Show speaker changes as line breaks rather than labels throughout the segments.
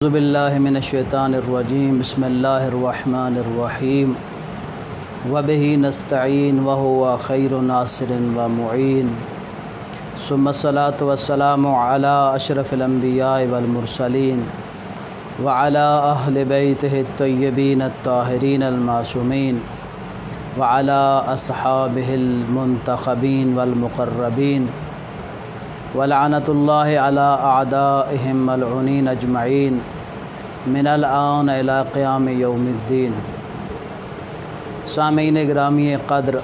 اعوذ باللہ من الشیطان الرجیم بسم اللہ الرحمن الرحیم وبہ نستعین وہو خیر ناصر ومعین ثم الصلاۃ والسلام علی اشرف الانبیاء والمرسلین وعلی اہل بیتہ الطیبین الطاہرین المعصومین وعلی اصحابہ المنتخبین والمقربین ولعنۃ اللہ علی اعدائہم ملعونین اجمعین من الآن الی قیام یوم الدین۔ سامعین گرامی قدر،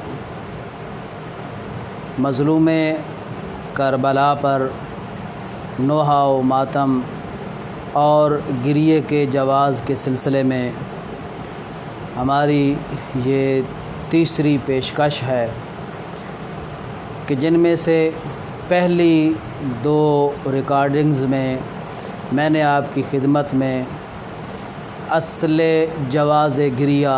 مظلوم کربلا پر نوحہ و ماتم اور گریے کے جواز کے سلسلے میں ہماری یہ تیسری پیشکش ہے کہ جن میں سے پہلی دو ریکارڈنگز میں نے آپ کی خدمت میں اصل جواز گریہ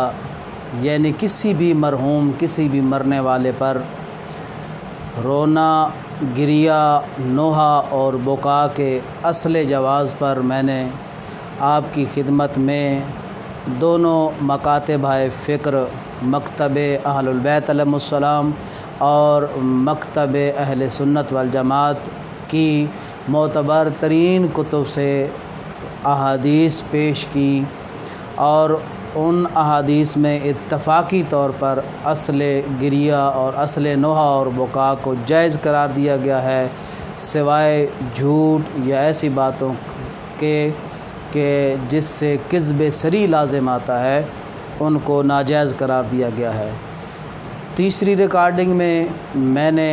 یعنی کسی بھی مرحوم کسی بھی مرنے والے پر رونا، گریہ، نوحہ اور بکا کے اصل جواز پر میں نے آپ کی خدمت میں دونوں مکاتب فکر، مکتب اہل البیت علیہم السلام اور مکتب اہل سنت والجماعت کی معتبر ترین کتب سے احادیث پیش کی، اور ان احادیث میں اتفاقی طور پر اصل گریہ اور اصل نوحہ اور بکا کو جائز قرار دیا گیا ہے، سوائے جھوٹ یا ایسی باتوں کے کہ جس سے کذب صریح لازم آتا ہے ان کو ناجائز قرار دیا گیا ہے۔ تیسری ریکارڈنگ میں نے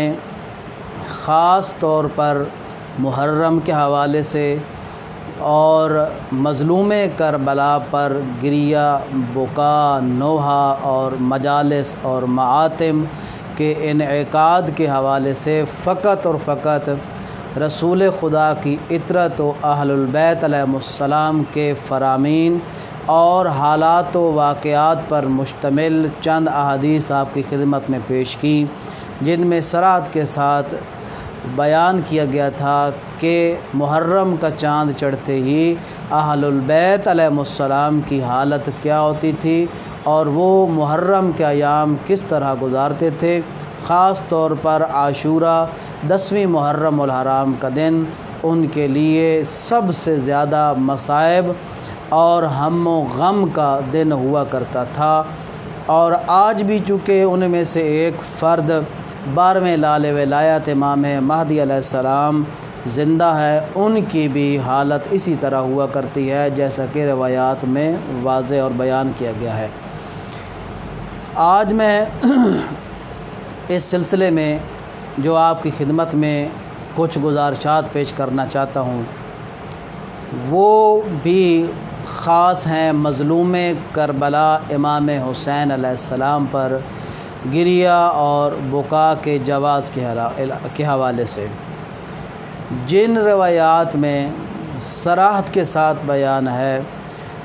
خاص طور پر محرم کے حوالے سے اور مظلوم کربلا پر گریہ، بکا، نوحہ اور مجالس اور معاتم کے انعقاد کے حوالے سے فقط اور فقط رسول خدا کی اطرت و اہل البیت علیہم السلام کے فرامین اور حالات و واقعات پر مشتمل چند احادیث آپ کی خدمت میں پیش کی، جن میں صراحت کے ساتھ بیان کیا گیا تھا کہ محرم کا چاند چڑھتے ہی اہل البیت علیہم السلام کی حالت کیا ہوتی تھی اور وہ محرم کے ایام کس طرح گزارتے تھے، خاص طور پر عاشوراء 10ویں محرم الحرام کا دن ان کے لیے سب سے زیادہ مصائب اور ہم و غم کا دن ہوا کرتا تھا، اور آج بھی چونکہ ان میں سے ایک فرد 12ویں لال ولایت امام مہدی علیہ السلام زندہ ہے، ان کی بھی حالت اسی طرح ہوا کرتی ہے جیسا کہ روایات میں واضح اور بیان کیا گیا ہے۔ آج میں اس سلسلے میں جو آپ کی خدمت میں کچھ گزارشات پیش کرنا چاہتا ہوں وہ بھی خاص ہیں مظلوم کربلا امام حسین علیہ السلام پر گریہ اور بکا کے جواز کے حوالے سے، جن روایات میں صراحت کے ساتھ بیان ہے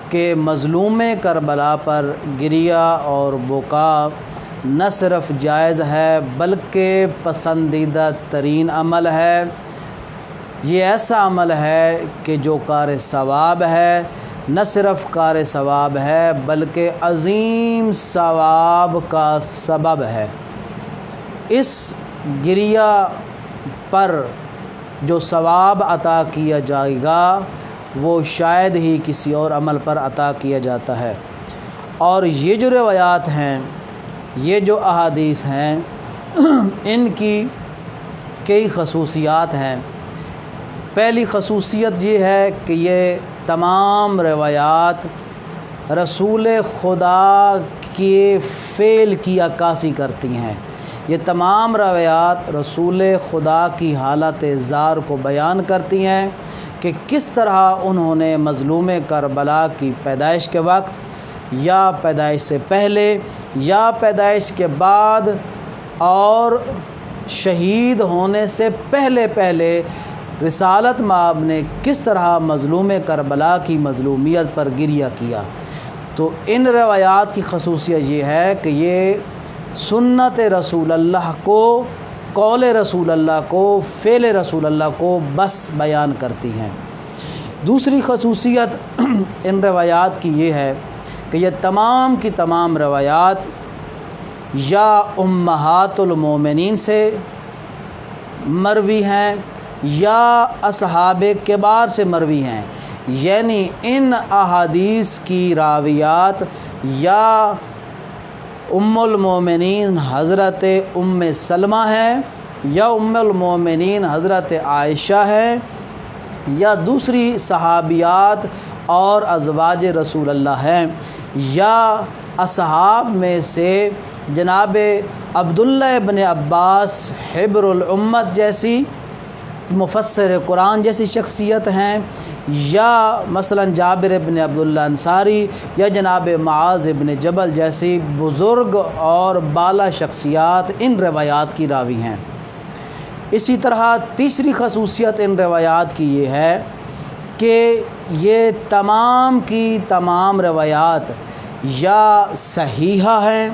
کہ مظلوم کربلا پر گریہ اور بکا نہ صرف جائز ہے بلکہ پسندیدہ ترین عمل ہے۔ یہ ایسا عمل ہے کہ جو کار ثواب ہے، نہ صرف کار ثواب ہے بلکہ عظیم ثواب کا سبب ہے۔ اس گریہ پر جو ثواب عطا کیا جائے گا وہ شاید ہی کسی اور عمل پر عطا کیا جاتا ہے، اور یہ جو روایات ہیں، یہ جو احادیث ہیں، ان کی کئی خصوصیات ہیں۔ پہلی خصوصیت یہ ہے کہ یہ تمام روایات رسول خدا کے فعل کی عکاسی کرتی ہیں۔ یہ تمام روایات رسول خدا کی حالت زار کو بیان کرتی ہیں کہ کس طرح انہوں نے مظلوم کربلا کی پیدائش کے وقت یا پیدائش سے پہلے یا پیدائش کے بعد اور شہید ہونے سے پہلے رسالت مآب نے کس طرح مظلوم کربلا کی مظلومیت پر گریہ کیا۔ تو ان روایات کی خصوصیت یہ ہے کہ یہ سنت رسول اللہ کو، قول رسول اللہ کو، فعل رسول اللہ کو بس بیان کرتی ہیں۔ دوسری خصوصیت ان روایات کی یہ ہے کہ یہ تمام کی تمام روایات یا امہات المومنین سے مروی ہیں یا اصحاب کبار سے مروی ہیں، یعنی ان احادیث کی راویات یا ام المومنین حضرت ام سلمہ ہیں یا ام المومنین حضرت عائشہ ہیں یا دوسری صحابیات اور ازواج رسول اللہ ہیں، یا اصحاب میں سے جناب عبداللہ ابن عباس حبر الامت جیسی مفسر قرآن جیسی شخصیت ہیں، یا مثلا جابر ابن عبداللہ انصاری یا جناب معاذ ابن جبل جیسی بزرگ اور بالا شخصیات ان روایات کی راوی ہیں۔ اسی طرح تیسری خصوصیت ان روایات کی یہ ہے کہ یہ تمام کی تمام روایات یا صحیحہ ہیں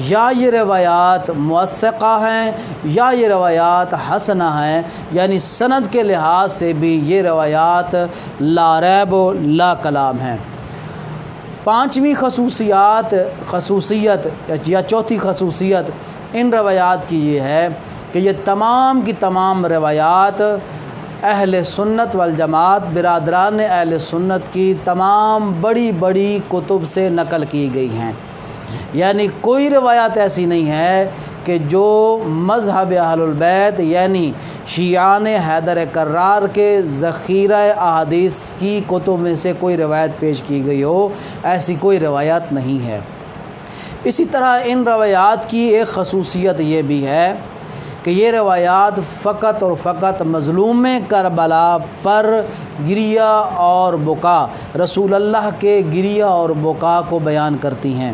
یا یہ روایات موثقہ ہیں یا یہ روایات حسنہ ہیں، یعنی سند کے لحاظ سے بھی یہ روایات لا ریب و لا کلام ہیں۔ پانچویں خصوصیت یا چوتھی خصوصیت ان روایات کی یہ ہے کہ یہ تمام کی تمام روایات اہل سنت والجماعت برادران اہل سنت کی تمام بڑی بڑی کتب سے نقل کی گئی ہیں، یعنی کوئی روایات ایسی نہیں ہے کہ جو مذہب اہل البیت یعنی شیعان حیدر کرار کے ذخیرہ احادیث کی کتب میں سے کوئی روایت پیش کی گئی ہو، ایسی کوئی روایات نہیں ہے۔ اسی طرح ان روایات کی ایک خصوصیت یہ بھی ہے کہ یہ روایات فقط اور فقط مظلوم کربلا پر گریہ اور بکا، رسول اللہ کے گریہ اور بکا کو بیان کرتی ہیں۔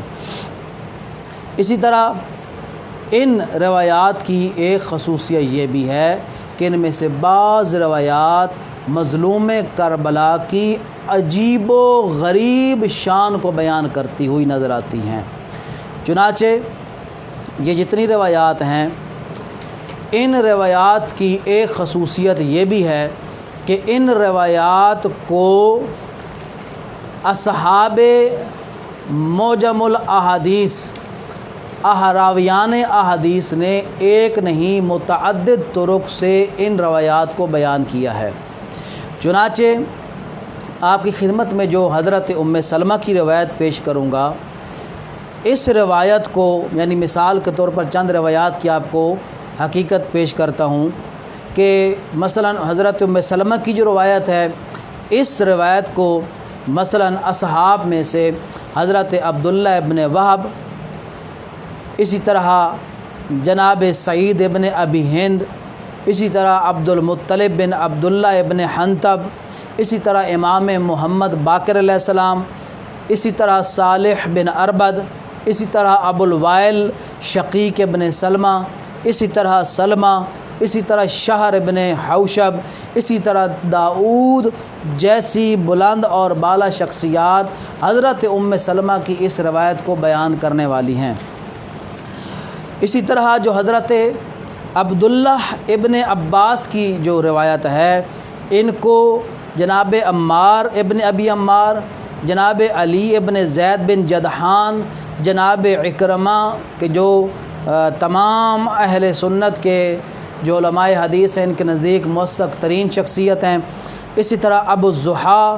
اسی طرح ان روایات کی ایک خصوصیت یہ بھی ہے کہ ان میں سے بعض روایات مظلوم کربلا کی عجیب و غریب شان کو بیان کرتی ہوئی نظر آتی ہیں۔ چنانچہ یہ جتنی روایات ہیں ان روایات کی ایک خصوصیت یہ بھی ہے کہ ان روایات کو اصحاب معجم الاحادیث راویان احادیث نے ایک نہیں متعدد طرق سے ان روایات کو بیان کیا ہے۔ چنانچہ آپ کی خدمت میں جو حضرت ام سلمہ کی روایت پیش کروں گا، اس روایت کو یعنی مثال کے طور پر چند روایات کی آپ کو حقیقت پیش کرتا ہوں کہ مثلا حضرت ام سلمہ کی جو روایت ہے، اس روایت کو مثلا اصحاب میں سے حضرت عبداللہ ابن وہب، اسی طرح جناب سعید ابن ابی ہند، اسی طرح عبد المطلب بن عبداللہ ابن حنطب، اسی طرح امام محمد باقر علیہ السلام، اسی طرح صالح بن اربد، اسی طرح ابو الوائل شقیق ابن سلمہ، اسی طرح سلمہ، اسی طرح شہر ابن حوشب، اسی طرح داؤد جیسی بلند اور بالا شخصیات حضرت ام سلمہ کی اس روایت کو بیان کرنے والی ہیں۔ اسی طرح جو حضرت عبداللہ ابن عباس کی جو روایت ہے، ان کو جناب عمار ابن ابی عمار، جناب علی ابن زید بن جدحان، جناب اکرمہ کے جو تمام اہل سنت کے جو علماء حدیث ہیں ان کے نزدیک موثق ترین شخصیت ہیں، اسی طرح ابو الضحیٰ،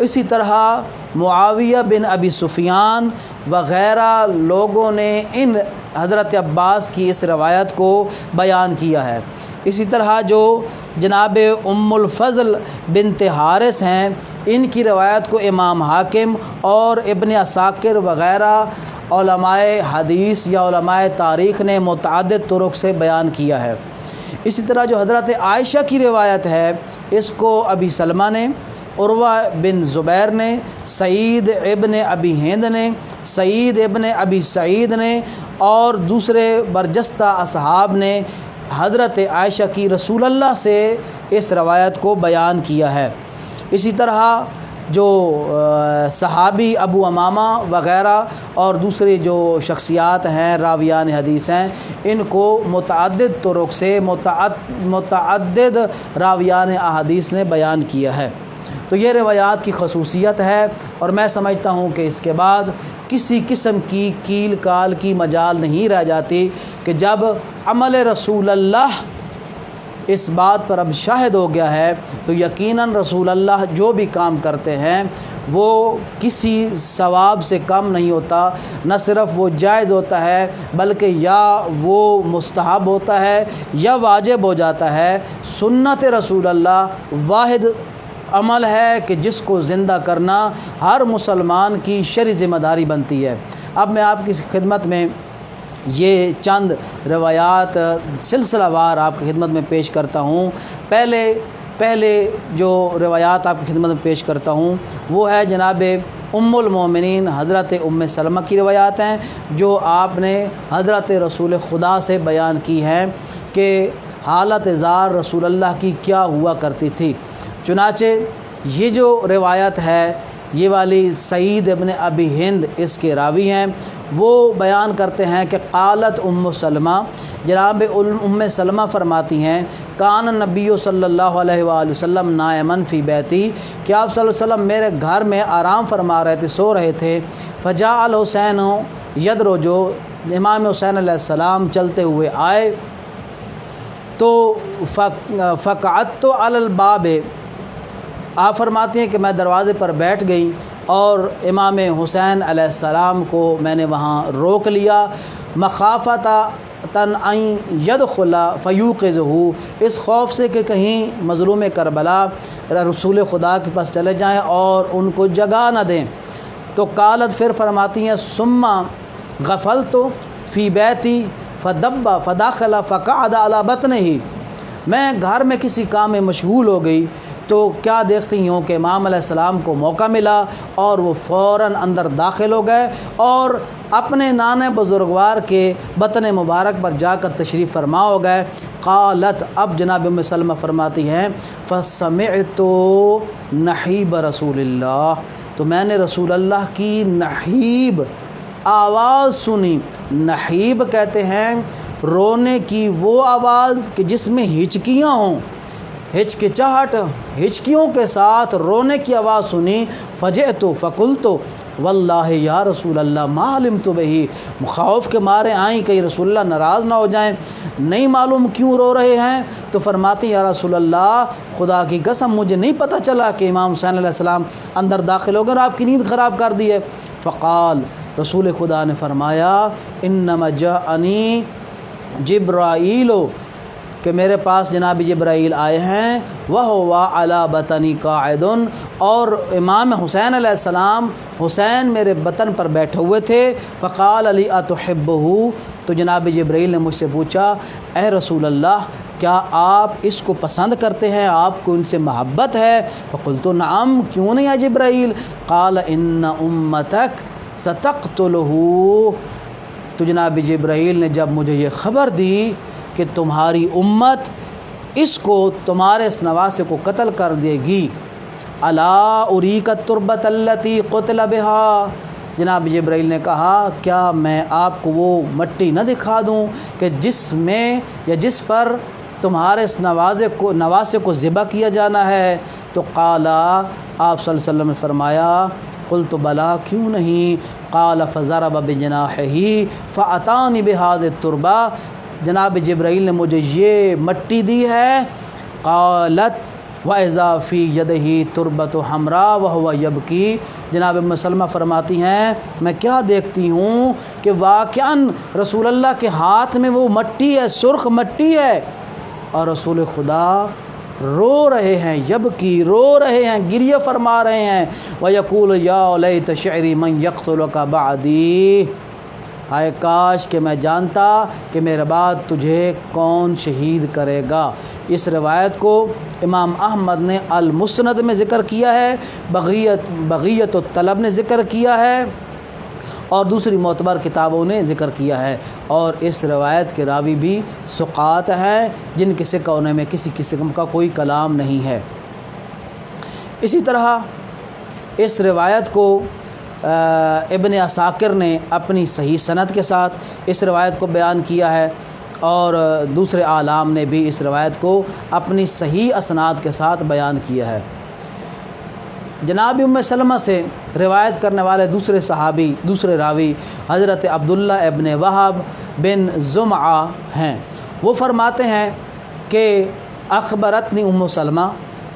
اسی طرح معاویہ بن ابی سفیان وغیرہ لوگوں نے ان حضرت عباس کی اس روایت کو بیان کیا ہے۔ اسی طرح جو جناب ام الفضل بنت حارث ہیں، ان کی روایت کو امام حاکم اور ابن عساکر وغیرہ علماء حدیث یا علماء تاریخ نے متعدد طرق سے بیان کیا ہے۔ اسی طرح جو حضرت عائشہ کی روایت ہے، اس کو ابی سلمہ نے، عروہ بن زبیر نے، سعید ابن ابی ہند نے، سعید ابن ابی سعید نے اور دوسرے برجستہ اصحاب نے حضرت عائشہ کی رسول اللہ سے اس روایت کو بیان کیا ہے۔ اسی طرح جو صحابی ابو امامہ وغیرہ اور دوسری جو شخصیات ہیں راویان حدیث ہیں، ان کو متعدد طرق سے متعدد راویان احادیث نے بیان کیا ہے۔ تو یہ روایات کی خصوصیت ہے، اور میں سمجھتا ہوں کہ اس کے بعد کسی قسم کی کیل کال کی مجال نہیں رہ جاتی کہ جب عمل رسول اللہ اس بات پر اب شاہد ہو گیا ہے تو یقیناً رسول اللہ جو بھی کام کرتے ہیں وہ کسی ثواب سے کم نہیں ہوتا، نہ صرف وہ جائز ہوتا ہے بلکہ یا وہ مستحب ہوتا ہے یا واجب ہو جاتا ہے۔ سنت رسول اللہ واحد عمل ہے کہ جس کو زندہ کرنا ہر مسلمان کی شرعی ذمہ داری بنتی ہے۔ اب میں آپ کی خدمت میں یہ چند روایات سلسلہ وار آپ کی خدمت میں پیش کرتا ہوں۔ پہلے جو روایات آپ کی خدمت میں پیش کرتا ہوں وہ ہے جناب ام المومنین حضرت ام سلمہ کی روایات ہیں، جو آپ نے حضرت رسول خدا سے بیان کی ہیں کہ حالت زار رسول اللہ کی کیا ہوا کرتی تھی۔ چنانچہ یہ جو روایت ہے یہ والی سعید ابن ابی ہند اس کے راوی ہیں، وہ بیان کرتے ہیں کہ قالت ام سلمہ، جناب ام سلمہ فرماتی ہیں کان نبی صلی اللہ علیہ وآلہ وسلم نائمن فی بیتی، کہ آپ صلی اللہ علیہ وسلم میرے گھر میں آرام فرما رہے تھے، سو رہے تھے۔ فجاء الحسین یدرجو، امام حسین علیہ السلام چلتے ہوئے آئے تو فقعدت علی الباب، آپ فرماتی ہیں کہ میں دروازے پر بیٹھ گئی اور امام حسین علیہ السلام کو میں نے وہاں روک لیا، مخافۃ ان یدخل فیوقظہ، اس خوف سے کہ کہیں مظلوم کربلا رسول خدا کے پاس چلے جائیں اور ان کو جگا نہ دیں۔ تو قالت، پھر فرماتی ہیں ثم غفلت فی بیتی فدب فداخل فقعد علی بطنہ، میں گھر میں کسی کام میں مشغول ہو گئی تو کیا دیکھتی ہوں کہ امام علیہ السلام کو موقع ملا اور وہ فوراً اندر داخل ہو گئے اور اپنے نانے بزرگوار کے بطن مبارک پر جا کر تشریف فرما ہو گئے۔ قالت، اب جناب ام سلمہ فرماتی ہیں فسمعت نحیب رسول اللہ، تو میں نے رسول اللہ کی نحیب آواز سنی۔ نحیب کہتے ہیں رونے کی وہ آواز کہ جس میں ہچکیاں ہوں، ہچکچاہٹ، ہچکیوں کے ساتھ رونے کی آواز سنی۔ فجئت فقلت واللہ یا رسول اللہ ما علمت بہ، خوف کے مارے آئیں کہ رسول اللہ ناراض نہ ہو جائیں، نہیں معلوم کیوں رو رہے ہیں۔ تو فرماتی یا رسول اللہ خدا کی قسم مجھے نہیں پتہ چلا کہ امام حسین علیہ السلام اندر داخل ہو گئے اور آپ کی نیند خراب کر دی ہے۔ فقال، رسول خدا نے فرمایا انما جاءنی جبرائیل، کہ میرے پاس جناب جبرائیل آئے ہیں، وَهُوَ عَلَى بَطَنِي قَاعِدٌ، اور امام حسین علیہ السلام حسین میرے بطن پر بیٹھے ہوئے تھے۔ فقال علی اتحبہ، تو جناب جبرائیل نے مجھ سے پوچھا اے رسول اللہ کیا آپ اس کو پسند کرتے ہیں، آپ کو ان سے محبت ہے؟ فقلت نعم، کیوں نہیں ہے جبرائیل؟ قال ان امتک ستقتلہ، تو جناب جبرائیل نے جب مجھے یہ خبر دی کہ تمہاری امت اس کو، تمہارے اس نواسے کو قتل کر دے گی، الا اریک التربۃ التی قتل بہا، جناب جبرائیل نے کہا کیا میں آپ کو وہ مٹی نہ دکھا دوں کہ جس میں یا جس پر تمہارے اس نواسے کو ذبح کیا جانا ہے؟ تو قال، آپ صلی اللہ علیہ وسلم نے فرمایا قلت بلا، کیوں نہیں؟ قال فضرب بجناحہ فاتانی بہذ التربہ، جناب جبرائیل نے مجھے یہ مٹی دی ہے۔ قالت وَإِذَا فِي يَدِهِ تُرْبَةٌ حَمْرَاء وَهُوَ يَبْكِي، جناب ام سلمہ فرماتی ہیں میں کیا دیکھتی ہوں کہ واقعاً رسول اللہ کے ہاتھ میں وہ مٹی ہے، سرخ مٹی ہے، اور رسول خدا رو رہے ہیں، یبکی، رو رہے ہیں، گریہ فرما رہے ہیں۔ وَيَقُولُ يَا لَيْتَ شِعْرِي مَنْ يَقْتُلُكَ بَعْدِي، ہائے کاش کہ میں جانتا کہ میرے بعد تجھے کون شہید کرے گا۔ اس روایت کو امام احمد نے المسند میں ذکر کیا ہے، بغیت الطلب نے ذکر کیا ہے، اور دوسری معتبر کتابوں نے ذکر کیا ہے، اور اس روایت کے راوی بھی ثقات ہیں جن کے سکونے میں کسی قسم کا کوئی کلام نہیں ہے۔ اسی طرح اس روایت کو ابن عساکر نے اپنی صحیح سند کے ساتھ اس روایت کو بیان کیا ہے، اور دوسرے اعلام نے بھی اس روایت کو اپنی صحیح اسناد کے ساتھ بیان کیا ہے۔ جناب ام سلمہ سے روایت کرنے والے دوسرے صحابی، دوسرے راوی حضرت عبداللہ ابن وہب بن زمعہ ہیں۔ وہ فرماتے ہیں کہ اخبرتنی ام سلمہ،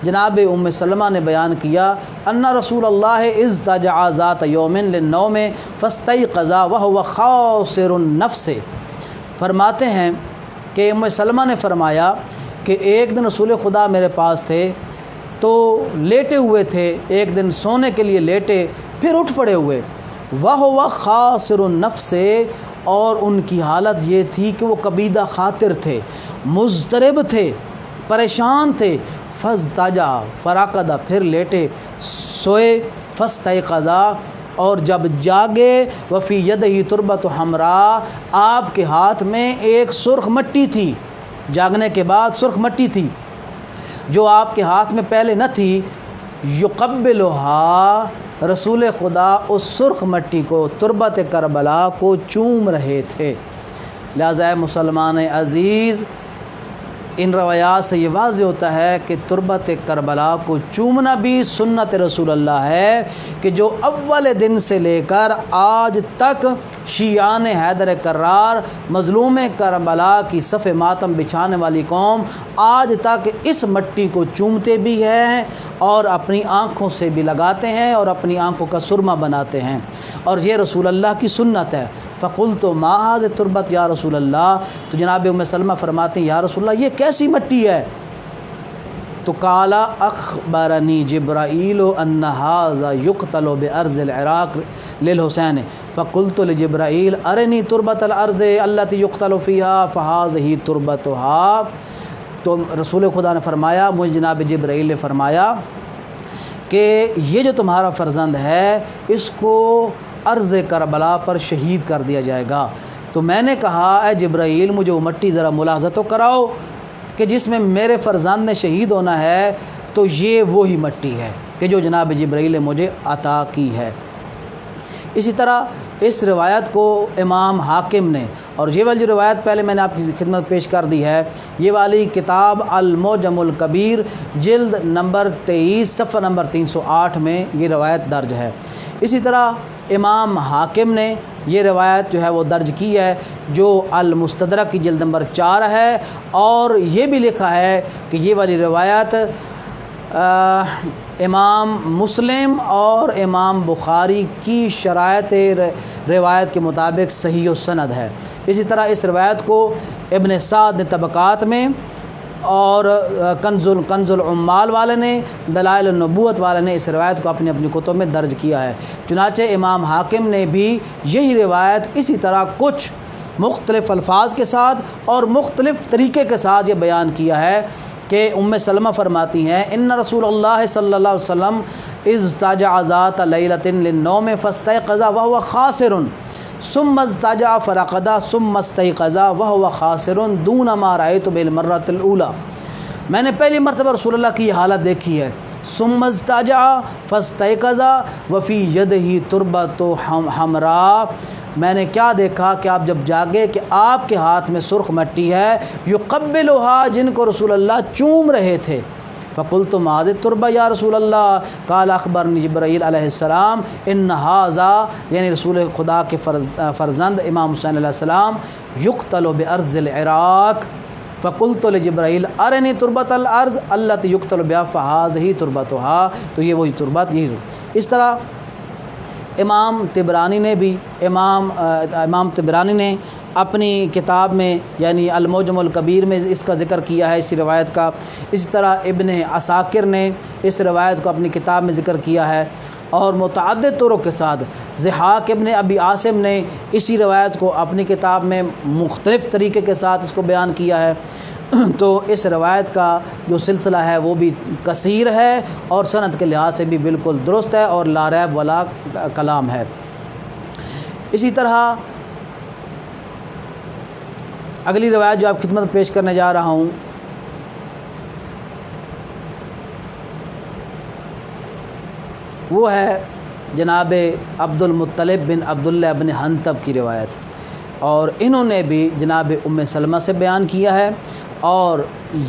جناب ام سلمہ نے بیان کیا، ان رسول اللہ اضطجع ذات یوم للنوم فاستیقظ وهو خاسر النفس۔ فرماتے ہیں کہ ام سلمہ نے فرمایا کہ ایک دن رسول خدا میرے پاس تھے تو لیٹے ہوئے تھے، ایک دن سونے کے لیے لیٹے پھر اٹھ پڑے ہوئے، وَهُوَ خَاسِرُ النَّفْسِ، اور ان کی حالت یہ تھی کہ وہ کبیدہ خاطر تھے، مضطرب تھے، پریشان تھے۔ فَازْتَجَعَ فَرَقَدَ، پھر لیٹے سوئے، فَاسْتَيْقَظَ، اور جب جاگے، وَفِي يَدِهِ تُرْبَةٌ حَمْرَاء، آپ کے ہاتھ میں ایک سرخ مٹی تھی، جاگنے کے بعد سرخ مٹی تھی جو آپ کے ہاتھ میں پہلے نہ تھی، یقبلها، رسول خدا اس سرخ مٹی کو، تربت کربلا کو چوم رہے تھے۔ لہذا مسلمان عزیز، ان روایات سے یہ واضح ہوتا ہے کہ تربت کربلا کو چومنا بھی سنت رسول اللہ ہے، کہ جو اول دن سے لے کر آج تک شیعان حیدر کرار، مظلوم کربلا کی صف ماتم بچھانے والی قوم، آج تک اس مٹی کو چومتے بھی ہیں اور اپنی آنکھوں سے بھی لگاتے ہیں اور اپنی آنکھوں کا سرما بناتے ہیں، اور یہ رسول اللہ کی سنت ہے۔ فقلت ما هذه تربت یا رسول اللہ، تو جناب ام سلمہ فرماتے ہیں یا رسول اللہ یہ کیسی مٹی ہے؟ تو قال اخبرنی جبرائیل ان هذا يقتل بارض العراق للحسین، فقلت لجبرائیل ارنی تربت الارض التي يقتل فيها فهذه تربتها۔ تو رسول خدا نے فرمایا، مجھے جناب جبرائیل نے فرمایا کہ یہ جو تمہارا فرزند ہے اس کو عرض کربلا پر شہید کر دیا جائے گا۔ تو میں نے کہا اے جبرائیل، مجھے وہ مٹی ذرا ملاحظہ تو کراؤ کہ جس میں میرے فرزند نے شہید ہونا ہے، تو یہ وہی مٹی ہے کہ جو جناب جبرائیل نے مجھے عطا کی ہے۔ اسی طرح اس روایت کو امام حاکم نے، اور یہ والی جو روایت پہلے میں نے آپ کی خدمت پیش کر دی ہے، یہ والی کتاب المعجم الکبیر جلد نمبر 23 صفحہ نمبر 308 میں یہ روایت درج ہے۔ اسی طرح امام حاکم نے یہ روایت جو ہے وہ درج کی ہے، جو المستدرک کی جلد نمبر 4 ہے، اور یہ بھی لکھا ہے کہ یہ والی روایت امام مسلم اور امام بخاری کی شرائط روایت کے مطابق صحیح و سند ہے۔ اسی طرح اس روایت کو ابن سعد نے طبقات میں، اور کنز العمال والے نے، دلائل النبوت والے نے اس روایت کو اپنی اپنی کتب میں درج کیا ہے۔ چنانچہ امام حاکم نے بھی یہی روایت اسی طرح کچھ مختلف الفاظ کے ساتھ اور مختلف طریقے کے ساتھ یہ بیان کیا ہے کہ ام سلمہ فرماتی ہیں ان رسول اللہ صلی اللہ علیہ وسلم اضطجع ذات لیلۃ للنوم فاستيقظ وهو خاسر ثم اضطجع فرقد ثم استيقظ وهو خاسر دون ما رأيت بالمرة الأولى۔ میں نے پہلی مرتبہ رسول اللہ کی یہ حالت دیکھی ہے، ثم اضطجع فاستيقظ وفي يده تربة حمراء، میں نے کیا دیکھا کہ آپ جب جاگے کہ آپ کے ہاتھ میں سرخ مٹی ہے، یقبلها، جن کو رسول اللہ چوم رہے تھے۔ فقلت ما هذه التربة یا رسول اللہ، قال اخبرنی جبرائیل علیہ السلام ان هذا، یعنی رسول خدا کے فرزند امام حسین علیہ السلام، یقتل بارض العراق، فقلت لجبرائیل ارنی تربت الارض التي يقتل بها فهذه تربتها، تو یہ وہی تربت یہی۔ اس طرح امام طبرانی نے بھی امام طبرانی نے اپنی کتاب میں یعنی المعجم الکبیر میں اس کا ذکر کیا ہے اسی روایت کا۔ اسی طرح ابن عساکر نے اس روایت کو اپنی کتاب میں ذکر کیا ہے، اور متعدد طرق کے ساتھ ضحاک ابن ابی عاصم نے اسی روایت کو اپنی کتاب میں مختلف طریقے کے ساتھ اس کو بیان کیا ہے۔ تو اس روایت کا جو سلسلہ ہے وہ بھی کثیر ہے اور سند کے لحاظ سے بھی بالکل درست ہے اور لا ریب والا کلام ہے۔ اسی طرح اگلی روایت جو آپ خدمت پیش کرنے جا رہا ہوں وہ ہے جناب عبد المطلب بن عبداللہ بن حنطب کی روایت، اور انہوں نے بھی جناب ام سلمہ سے بیان کیا ہے، اور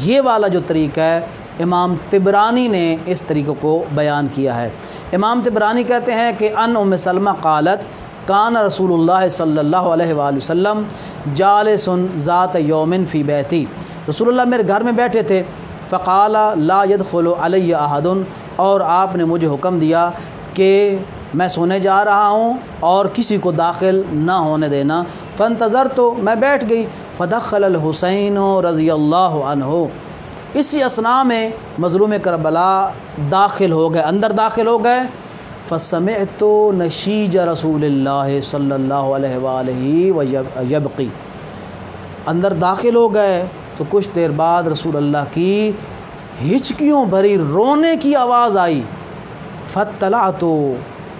یہ والا جو طریقہ ہے امام طبرانی نے اس طریقے کو بیان کیا ہے۔ امام طبرانی کہتے ہیں کہ ان ام سلمہ قالت کان رسول اللہ صلی اللہ علیہ وآلہ وسلم جالس ذات یوم فی بیتی، رسول اللہ میرے گھر میں بیٹھے تھے، فقال لا يدخل علی احد، اور آپ نے مجھے حکم دیا کہ میں سونے جا رہا ہوں اور کسی کو داخل نہ ہونے دینا، فانتظرت، میں بیٹھ گئی، فدخل الحسین رضی اللہ عنہ، اسی اثناء میں مظلوم کربلا داخل ہو گئے، اندر داخل ہو گئے، فسمعت نشیج رسول اللہ صلی اللہ علیہ وآلہ ویبقی، اندر داخل ہو گئے تو کچھ دیر بعد رسول اللہ کی ہچکیوں بھری رونے کی آواز آئی، فاطلعت،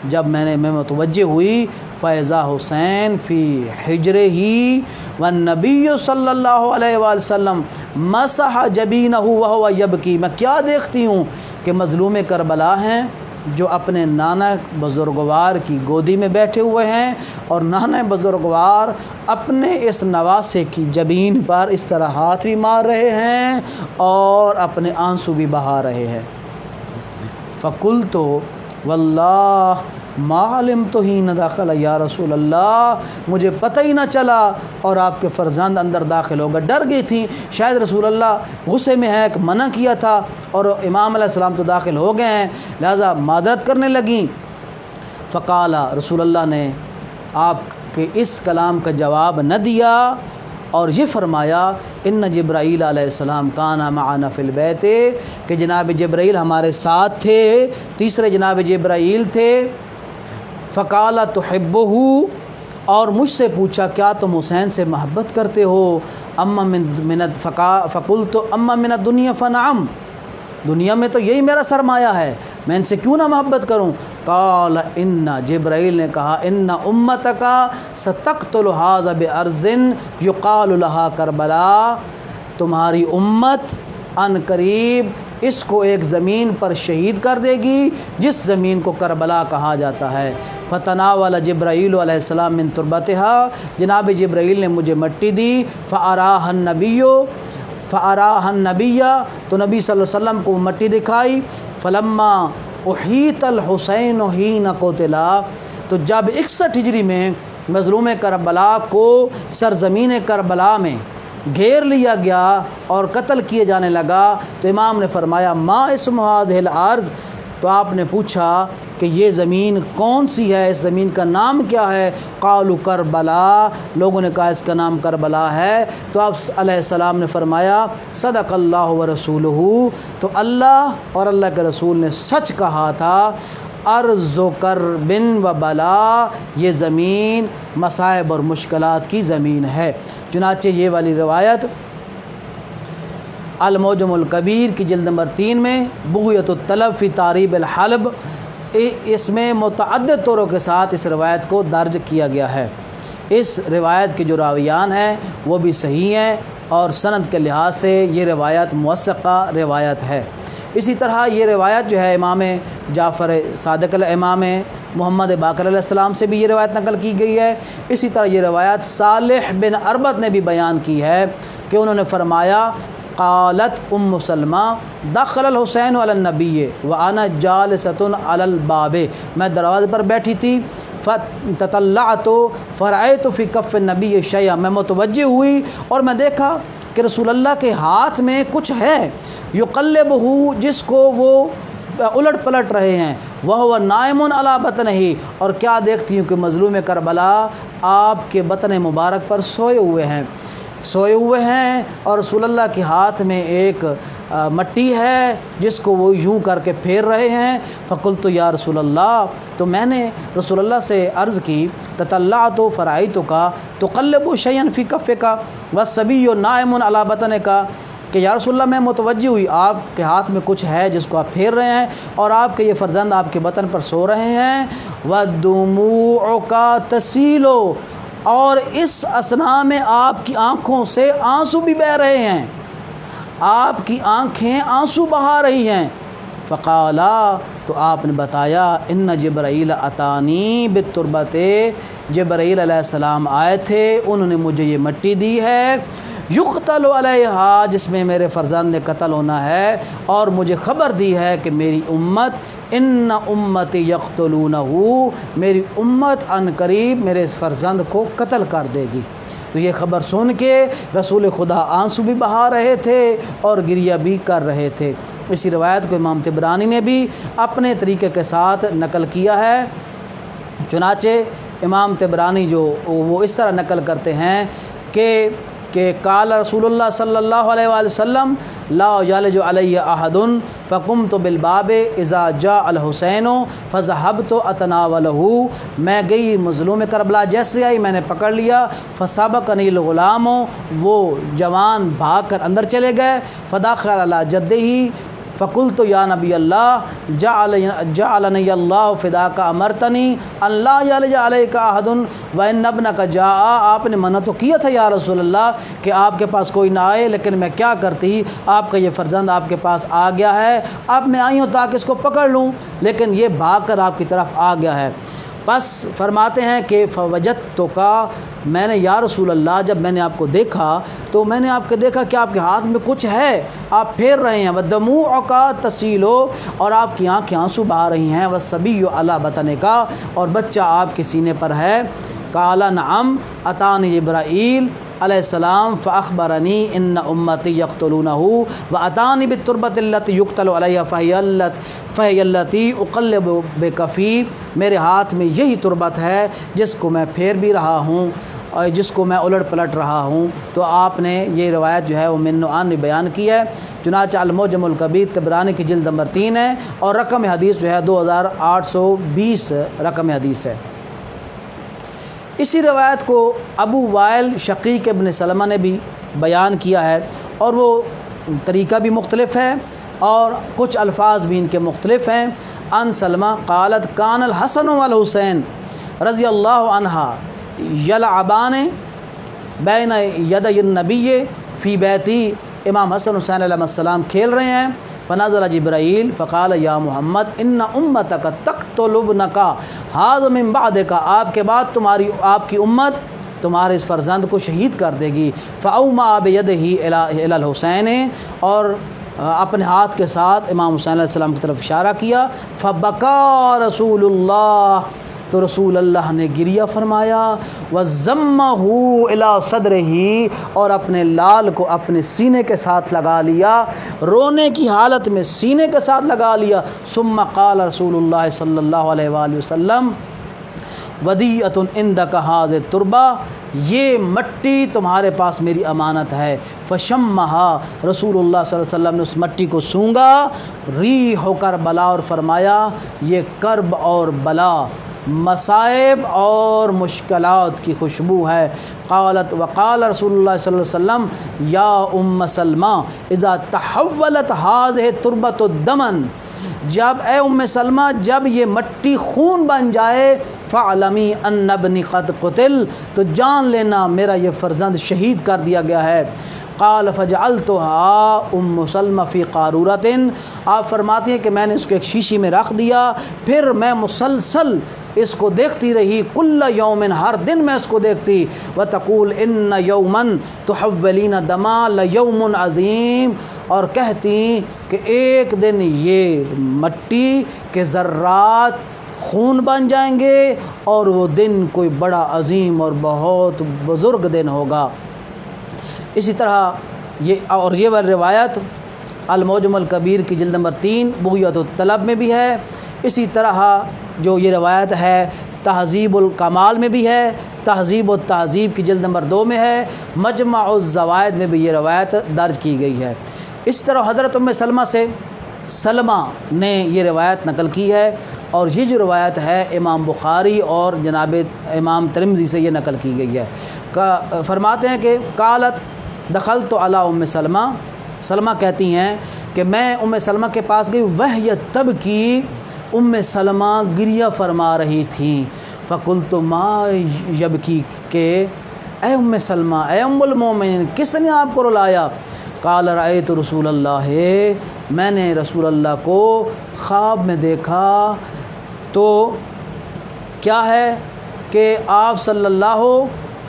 جب میں متوجہ ہوئی، فیضا حسین فی حجرہ ہی والنبی صلی اللہ علیہ وآلہ وسلم مسح جبینہ وہو یبکی، میں کیا دیکھتی ہوں کہ مظلوم کربلا ہیں جو اپنے نانا بزرگوار کی گودی میں بیٹھے ہوئے ہیں، اور نانا بزرگوار اپنے اس نواسے کی جبین پر اس طرح ہاتھ بھی مار رہے ہیں اور اپنے آنسو بھی بہا رہے ہیں۔ فقلت واللہ ما علمت حین دخل یا رسول اللہ، مجھے پتہ ہی نہ چلا اور آپ کے فرزند اندر داخل ہو گئے، ڈر گئی تھیں شاید رسول اللہ غصے میں ہے کہ منع کیا تھا اور امام علیہ السلام تو داخل ہو گئے ہیں، لہذا معذرت کرنے لگیں۔ فقال، رسول اللہ نے آپ کے اس کلام کا جواب نہ دیا اور یہ فرمایا ان جبرائیل علیہ السلام کانا معنا فی البیت، کہ جناب جبرائیل ہمارے ساتھ تھے، تیسرے جناب جبرائیل تھے۔ فقال تحبہ، اور مجھ سے پوچھا کیا تم حسین سے محبت کرتے ہو؟ فقلت اما من الدنیا فنعم، دنیا میں تو یہی میرا سرمایہ ہے، میں ان سے کیوں نہ محبت کروں؟ قال ان، جبرائیل نے کہا ان امتک ستقتل ھذا بارض یقال لها کربلا، تمہاری امت ان قریب اس کو ایک زمین پر شہید کر دے گی جس زمین کو کربلا کہا جاتا ہے۔ فتناول جبرائیل علیہ السلام من تربتها، جناب جبرائیل نے مجھے مٹی دی، فاراہ النبی، تو نبی صلی اللہ علیہ وسلم کو مٹی دکھائی۔ فلما احیط الحسین حین قتلا، تو جب 61 ہجری میں مظلوم کربلا کو سرزمین کربلا میں گھیر لیا گیا اور قتل کیے جانے لگا، تو امام نے فرمایا ما اسم هذه الارض، تو آپ نے پوچھا کہ یہ زمین کون سی ہے، اس زمین کا نام کیا ہے؟ قالوا کربلا، لوگوں نے کہا اس کا نام کربلا ہے۔ تو آپ علیہ السلام نے فرمایا صدق اللہ ورسولہ، تو اللہ اور اللہ کے رسول نے سچ کہا تھا، ارض کرب و بلا، یہ زمین مصائب اور مشکلات کی زمین ہے۔ چنانچہ یہ والی روایت المعجم الکبیر کی جلد نمبر 3 میں بغیت الطلب فی تعریب الحلب، اس میں متعدد طوروں کے ساتھ اس روایت کو درج کیا گیا ہے۔ اس روایت کے جو راویان ہیں وہ بھی صحیح ہیں اور سند کے لحاظ سے یہ روایت موثقہ روایت ہے۔ اسی طرح یہ روایت جو ہے امام جعفر صادق امام محمد باقر علیہ السلام سے بھی یہ روایت نقل کی گئی ہے۔ اسی طرح یہ روایت صالح بن اربت نے بھی بیان کی ہے کہ انہوں نے فرمایا قالت ام سلمہ دخل الحسین علی النبی وانا جالست علی الباب، میں دروازے پر بیٹھی تھی، فتطلعت فرأیت فی کف النبی شیئا، میں متوجہ ہوئی اور میں دیکھا کہ رسول اللہ کے ہاتھ میں کچھ ہے، یقلبہ، جس کو وہ الٹ پلٹ رہے ہیں، وہو نائم علی بطنہ، اور کیا دیکھتی ہوں کہ مظلوم کربلا آپ کے بطن مبارک پر سوئے ہوئے ہیں اور رسول اللہ کے ہاتھ میں ایک مٹی ہے جس کو وہ یوں کر کے پھیر رہے ہیں۔ فقلت یا رسول اللہ، تو میں نے رسول اللہ سے عرض کی تطلعت فرأیتک تقلب شیئا فی کفک والصبی نائم علی بطنک، کہ یا رسول اللہ میں متوجہ ہوئی آپ کے ہاتھ میں کچھ ہے جس کو آپ پھیر رہے ہیں اور آپ کے یہ فرزند آپ کے بطن پر سو رہے ہیں، ودموعک تسیل، اور اس اثناء میں آپ کی آنکھوں سے آنسو بھی بہہ رہے ہیں، آپ کی آنکھیں آنسو بہا رہی ہیں۔ فقالا، تو آپ نے بتایا ان جبرائیل اتانی بالتربت، جبرائیل علیہ السلام آئے تھے، انہوں نے مجھے یہ مٹی دی ہے، یقتل علیہا، جس میں میرے فرزند نے قتل ہونا ہے، اور مجھے خبر دی ہے کہ میری امت ان امتی یقتلونہ، میری امت عن قریب میرے اس فرزند کو قتل کر دے گی۔ تو یہ خبر سن کے رسول خدا آنسو بھی بہا رہے تھے اور گریہ بھی کر رہے تھے۔ اسی روایت کو امام طبرانی نے بھی اپنے طریقے کے ساتھ نقل کیا ہے۔ چنانچہ امام طبرانی جو وہ اس طرح نقل کرتے ہیں کہ قال رسول اللہ صلی اللہ علیہ وآلہ وسلم لا یلج علی احد فقمت بالباب اذا جاء الحسین فذهبت اتناولہ، میں گئی مظلوم کربلا جیسے آئی میں نے پکڑ لیا، فسبقنی الغلام، وہ جوان بھاگ کر اندر چلے گئے، فدخل علی جدہ فقلت یا نبی اللہ جعلنی اللہ فداک امرتنی ان لا یلج علیک احد وان ابنک جاء، آپ نے منع تو کیا تھا یا رسول اللہ کہ آپ کے پاس کوئی نہ آئے، لیکن میں کیا کرتی، آپ کا یہ فرزند آپ کے پاس آ گیا ہے، اب میں آئی ہوں تاکہ اس کو پکڑ لوں، لیکن یہ بھاگ کر آپ کی طرف آ گیا ہے۔ بس فرماتے ہیں کہ فوجدتک، میں نے یا رسول اللہ جب میں نے آپ کو دیکھا تو میں نے آپ کو دیکھا کہ آپ کے ہاتھ میں کچھ ہے، آپ پھیر رہے ہیں، ودموعک تسیل، اور آپ کی آنکھیں آنسو بہا رہی ہیں، والصبی علی بطنک، اور بچہ آپ کے سینے پر ہے۔ قال نعم اتانی جبرائیل علیہ السلام فاخبرنی ان امتی یقتلونہ واتانی بالتربۃ التی یقتل علیہا فہی التی اقلب بکفی، میرے ہاتھ میں یہی تربت ہے جس کو میں پھیر بھی رہا ہوں اور جس کو میں الٹ پلٹ رہا ہوں۔ تو آپ نے یہ روایت جو ہے وہ من نعمان نے بیان کی ہے۔ چنانچہ المعجم الکبیر طبرانی کی جلد نمبر 3 ہے، اور رقم حدیث جو ہے 2820 رقم حدیث ہے۔ اسی روایت کو ابو وائل شقیق ابن سلمہ نے بھی بیان کیا ہے، اور وہ طریقہ بھی مختلف ہے اور کچھ الفاظ بھی ان کے مختلف ہیں۔ ان سلمہ قالت کان الحسن والحسین رضی اللہ عنہا یلعبان بین یدی النبی فی بیتی، امام حسن حسین علیہ السلام کھیل رہے ہیں، فنزل جبرائیل فقال یا محمد ان امتک تقتل ابنک ھذا من بعدک، آپ کے بعد آپ کی امت تمہارے اس فرزند کو شہید کر دے گی۔ فاومع بیدہ الی الحسین، اور اپنے ہاتھ کے ساتھ امام حسین علیہ السلام کی طرف اشارہ کیا، فبکا رسول اللہ، تو رسول اللہ نے گریہ فرمایا، وضمہ الی صدرہ، اور اپنے لال کو اپنے سینے کے ساتھ لگا لیا، رونے کی حالت میں سینے کے ساتھ لگا لیا۔ ثم قال رسول اللہ صلی اللہ علیہ وآلہ وسلم ودیعۃ عندک ھذہ التربہ، یہ مٹی تمہارے پاس میری امانت ہے۔ فشمہا، رسول اللہ صلی اللہ علیہ وسلم نے اس مٹی کو سونگا، ریح کربلا، اور فرمایا یہ کرب اور بلا، مصائب اور مشکلات کی خوشبو ہے۔ قالت وقال رسول اللہ صلی اللہ علیہ وسلم یا ام سلمہ اذا تحولت ھذہ التربۃ دما، جب اے ام سلمہ جب یہ مٹی خون بن جائے، فاعلمی ان ابنی قد قتل، تو جان لینا میرا یہ فرزند شہید کر دیا گیا ہے۔ قال فجعلتها ام سلمہ فی قارورۃ، آپ فرماتی ہیں کہ میں نے اس کو ایک شیشی میں رکھ دیا، پھر میں مسلسل اس کو دیکھتی رہی، کل یوم، ہر دن میں اس کو دیکھتی، وتقول ان یوما تحولین دما لیوم عظیم، اور کہتی کہ ایک دن یہ مٹی کے ذرات خون بن جائیں گے اور وہ دن کوئی بڑا عظیم اور بہت بزرگ دن ہوگا۔ اسی طرح یہ والی روایت المعجم الکبیر کی جلد نمبر 3 بغیۃ الطلب میں بھی ہے۔ اسی طرح جو یہ روایت ہے تہذیب الکمال میں بھی ہے، تہذیب و تہذیب کی جلد نمبر 2 میں ہے، مجمع الزوائد میں بھی یہ روایت درج کی گئی ہے۔ اس طرح حضرت ام سلمہ سے سلمہ نے یہ روایت نقل کی ہے، اور یہ جو روایت ہے امام بخاری اور جناب امام ترمذی سے یہ نقل کی گئی ہے۔ فرماتے ہیں کہ قالت دخلت علی ام سلمہ، سلمہ کہتی ہیں کہ میں ام سلمہ کے پاس گئی، وہی تبکی، ام سلمہ گریہ فرما رہی تھیں، فقلت ما یبکی، کہ اے ام سلمہ، اے ام المومنین، کس نے آپ کو رلایا؟ قال رأیت رسول اللہ، میں نے رسول اللہ کو خواب میں دیکھا، تو کیا ہے کہ آپ صلی اللہ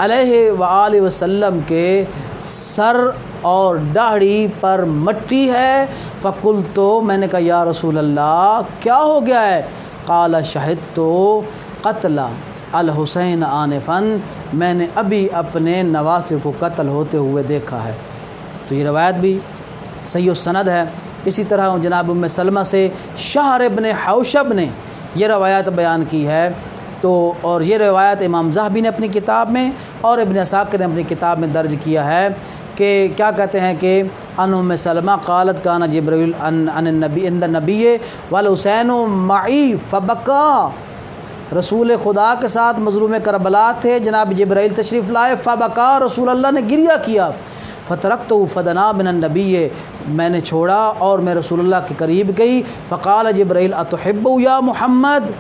علیہ وآلہ وسلم کے سر اور داڑھی پر مٹی ہے۔ فقلت، میں نے کہا یا رسول اللہ کیا ہو گیا ہے؟ قال شہدت قتل الحسین آنفا، میں نے ابھی اپنے نواسے کو قتل ہوتے ہوئے دیکھا ہے۔ تو یہ روایت بھی صحیح السند ہے۔ اسی طرح جناب ام سلمہ سے شہر ابن حوشب نے یہ روایت بیان کی ہے، تو اور یہ روایت امام ذہبی نے اپنی کتاب میں اور ابن عساکر نے اپنی کتاب میں درج کیا ہے کہ کیا کہتے ہیں کہ ان ام سلمہ قالت کان جبرائیل ان النبی عند النبی والحسین معی فبکا، رسول خدا کے ساتھ مظلوم کربلا تھے، جناب جبرائیل تشریف لائے، فبکا، رسول اللہ نے گریہ کیا، فترکتہ فدنا من النبی، میں نے چھوڑا اور میں رسول اللہ کے قریب گئی، فقال جبرائیل اتحب یا محمد،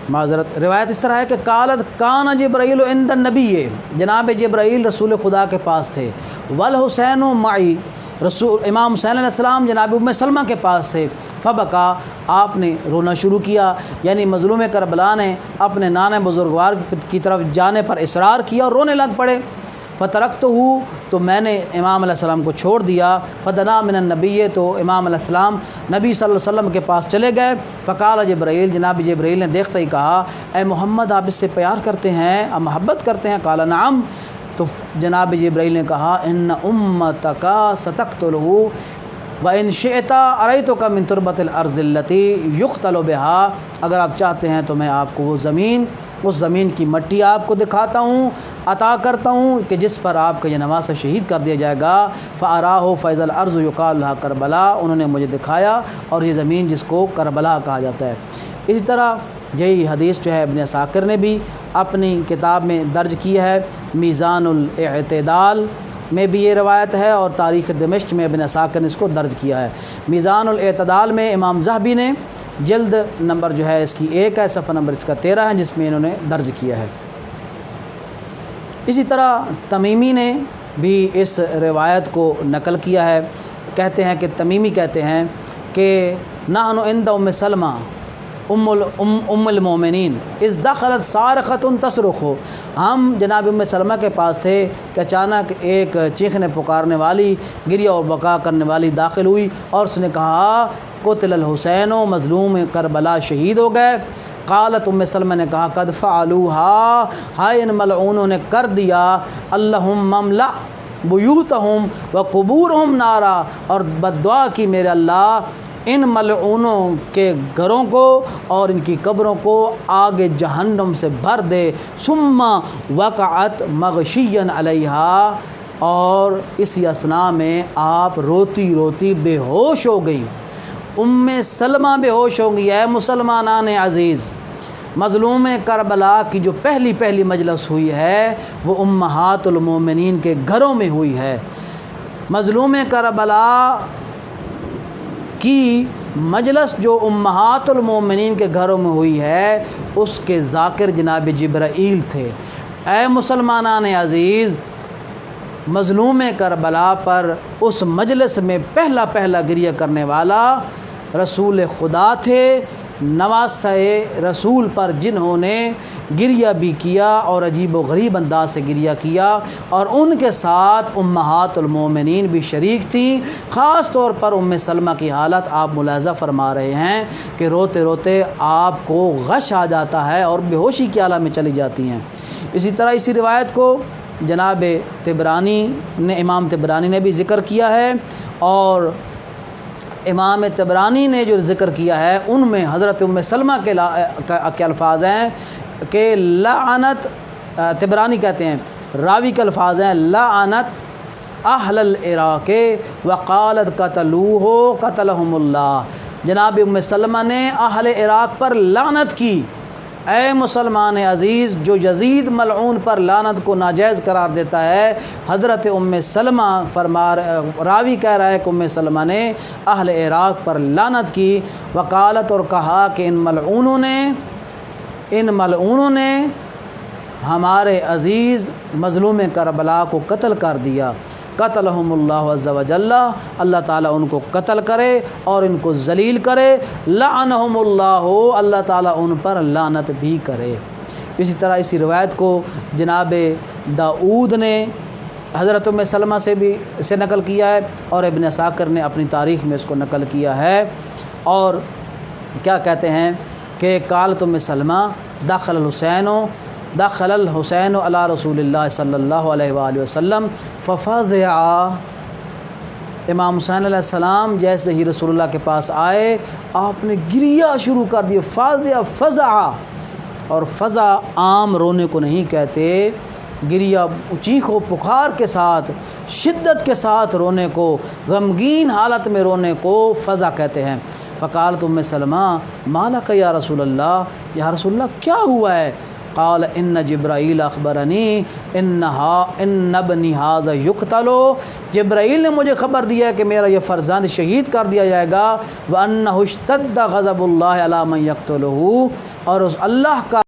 معذرت روایت اس طرح ہے کہ قالت کان جبرائیل عند النبی، جناب جبرائیل رسول خدا کے پاس تھے، والحسین معی، رسول امام حسین علیہ السلام جناب ام سلمہ کے پاس تھے، فبکا، آپ نے رونا شروع کیا، یعنی مظلوم کربلا نے اپنے نانا بزرگوار کی طرف جانے پر اصرار کیا اور رونے لگ پڑے، فترکتہ، تو میں نے امام علیہ السلام کو چھوڑ دیا، فدنا من النبی، تو امام علیہ السلام نبی صلی اللہ علیہ وسلم کے پاس چلے گئے، فقال جبرائیل، جناب جبرائیل نے دیکھتے ہی کہا اے محمد آپ اس سے پیار کرتے ہیں، آپ محبت کرتے ہیں؟ قال نعم، تو جناب جبرائیل نے کہا ان امتک ستقتلہ وَإِن شِئْتَ أَرَيْتُكَ مِن تُرْبَةِ الْأَرْضِ الَّتِي يُقْتَلُ بِهَا، اگر آپ چاہتے ہیں تو میں آپ کو وہ زمین، اس زمین کی مٹی آپ کو دکھاتا ہوں، عطا کرتا ہوں کہ جس پر آپ کا یہ نواسہ شہید کر دیا جائے گا، فَأَرَاهُ فَإِذَا الْأَرْضُ يُقَالُ لَهَا کربلا، انہوں نے مجھے دکھایا اور یہ زمین جس کو کربلا کہا جاتا ہے۔ اسی طرح یہی حدیث جو ہے ابن عساکر نے بھی اپنی کتاب میں درج کی ہے، میزان الاعتدال میں بھی یہ روایت ہے، اور تاریخ دمشق میں ابن عساکر نے اس کو درج کیا ہے۔ میزان الاعتدال میں امام ذہبی نے جلد نمبر جو ہے اس کی 1 ہے، صفحہ نمبر اس کا 13 ہے، جس میں انہوں نے درج کیا ہے۔ اسی طرح تمیمی نے بھی اس روایت کو نقل کیا ہے، کہتے ہیں کہ تمیمی کہتے ہیں کہ نحن عند ام سلمہ ام المومنین اذ دخلت صارخۃ تصرخ، ہم جناب ام سلمہ کے پاس تھے کہ اچانک ایک چیخنے پکارنے والی، گریہ اور بکا کرنے والی داخل ہوئی، اور اس نے کہا قتل الحسین، مظلوم کربلا شہید ہو گئے۔ قالت ام سلمہ نے کہا قد فعلوها، ہائے ان ملعونوں نے کر دیا، اللہم املأ بیوتہم وقبورہم نارا، اور بد دعا کی میرے اللہ ان ملعونوں کے گھروں کو اور ان کی قبروں کو آگ جہنم سے بھر دے، ثم وقعت مغشیا علیہا، اور اسی اثناء میں آپ روتی روتی بے ہوش ہو گئی۔ ام سلمہ بے ہوش ہو گئی۔ اے مسلمانان عزیز، مظلوم کربلا کی جو پہلی مجلس ہوئی ہے وہ امہات المومنین کے گھروں میں ہوئی ہے۔ مظلوم کربلا کی مجلس جو امہات المومنین کے گھروں میں ہوئی ہے، اس کے ذاکر جناب جبرائیل تھے۔ اے مسلمانان عزیز، مظلوم کربلا پر اس مجلس میں پہلا گریہ کرنے والا رسول خدا تھے، نواسہ رسول پر جنہوں نے گریہ بھی کیا اور عجیب و غریب انداز سے گریہ کیا، اور ان کے ساتھ امہات المومنین بھی شریک تھیں۔ خاص طور پر ام سلمہ کی حالت آپ ملاحظہ فرما رہے ہیں کہ روتے روتے آپ کو غش آ جاتا ہے اور بے ہوشی کی حالت میں چلی جاتی ہیں۔ اسی طرح اسی روایت کو جناب طبرانی نے، امام طبرانی نے بھی ذکر کیا ہے، اور امام طبرانی نے جو ذکر کیا ہے ان میں حضرت ام سلمہ کے الفاظ ہیں کہ لعنت، طبرانی کہتے ہیں راوی کے الفاظ ہیں لعنت اہل العراق وقالت قتلوہ قتلہم اللہ، جناب ام سلمہ نے اہل عراق پر لعنت کی۔ اے مسلمان عزیز، جو یزید ملعون پر لعنت کو ناجائز قرار دیتا ہے، حضرت ام سلمہ راوی کہہ رہا ہے کہ ام سلمہ نے اہل عراق پر لعنت کی، وقالت، اور کہا کہ ان ملعونوں نے ہمارے عزیز مظلوم کربلا کو قتل کر دیا۔ قتلہم اللہ عز و جل، اللہ تعالیٰ ان کو قتل کرے اور ان کو ذلیل کرے، لعنہم اللہ، اللہ تعالیٰ ان پر لعنت بھی کرے۔ اسی طرح اسی روایت کو جناب داؤد نے حضرت ام سلمہ سے نقل کیا ہے، اور ابن عساکر نے اپنی تاریخ میں اس کو نقل کیا ہے۔ اور کیا کہتے ہیں کہ قالت ام سلمہ دخل الحسین علی رسول اللہ صلی اللہ علیہ وآلہ وسلم ففزع۔ امام حسین علیہ السلام جیسے ہی رسول اللہ کے پاس آئے، آپ نے گریہ شروع کر دیا، فزع، اور فزع عام رونے کو نہیں کہتے، گریہ چیخ و پکار کے ساتھ، شدت کے ساتھ رونے کو، غمگین حالت میں رونے کو فزع کہتے ہیں۔ فقالت ام سلمہ ما لک یا رسول اللہ، یا رسول اللہ کیا ہوا ہے؟ قال ان جبرائیل اخبرنی ان ابنی ھذا یقتل، جبرائیل نے مجھے خبر دیا ہے کہ میرا یہ فرزند شہید کر دیا جائے گا، وانہ اشتد غضب اللہ علی من یقتلہ، اور اس اللہ کا